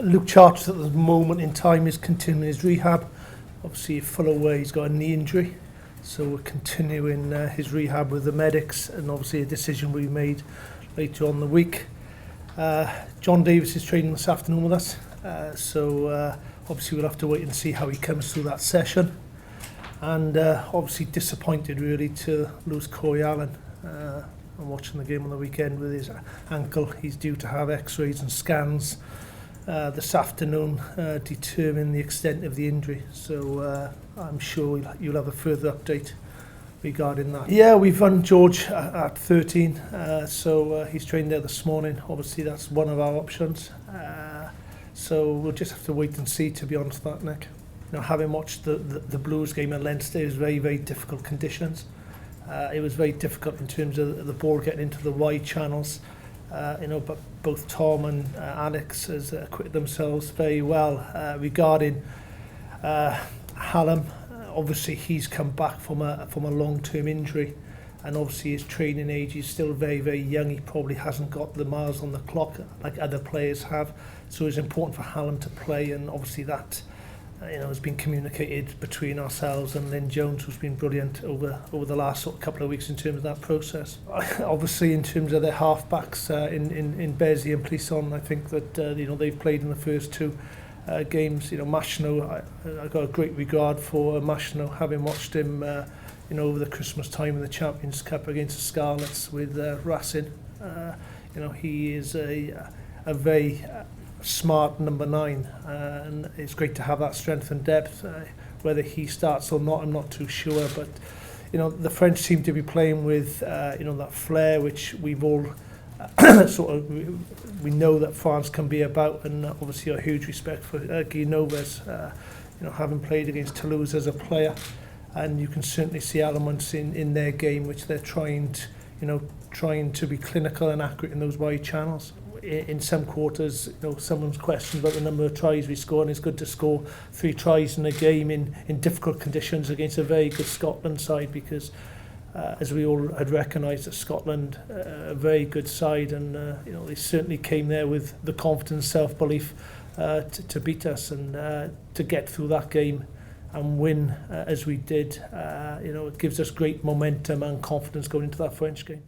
Luke Chartres at the moment in time is continuing his rehab. Obviously, full away, he's got a knee injury. So we're continuing his rehab with the medics, and obviously a decision we made later on in the week. John Davis is training this afternoon with us. Obviously we'll have to wait and see how he comes through that session. And obviously disappointed really to lose Corey Allen. I'm watching the game on the weekend with his ankle. He's due to have x-rays and scans this afternoon determine the extent of the injury. So I'm sure you'll have a further update regarding that. Yeah, we've run George at 13, so he's trained there this morning. Obviously that's one of our options. So we'll just have to wait and see, to be honest with that, Nick. You know, having watched the Blues game at Leinster, it was very, very difficult conditions. It was very difficult in terms of the ball getting into the wide channels. But both Tom and Alex has acquitted themselves very well. Regarding Hallam, obviously he's come back from a long-term injury, and obviously his training age is still very, very young. He probably hasn't got the miles on the clock like other players have. So it's important for Hallam to play, and obviously that has been communicated between ourselves and Lynn Jones, who's been brilliant over the last couple of weeks in terms of that process. Obviously, in terms of their halfbacks in Bezie and Plisson, I think that they've played in the first two games. Machno, I got a great regard for Machno, having watched him over the Christmas time in the Champions Cup against the Scarlets with Racing. He is a very smart number 9, and it's great to have that strength and depth. Whether he starts or not, I'm not too sure, but the French seem to be playing with that flair which we've all we know that France can be about, and obviously a huge respect for Guy Noves, having played against Toulouse as a player, and you can certainly see elements in their game which they're trying to be clinical and accurate in those wide channels. In some quarters, someone's questioned about the number of tries we score, and it's good to score 3 tries in a game in difficult conditions against a very good Scotland side, because as we all had recognised, that Scotland a very good side, and they certainly came there with the confidence, self-belief to beat us, and to get through that game and win as we did. It gives us great momentum and confidence going into that French game.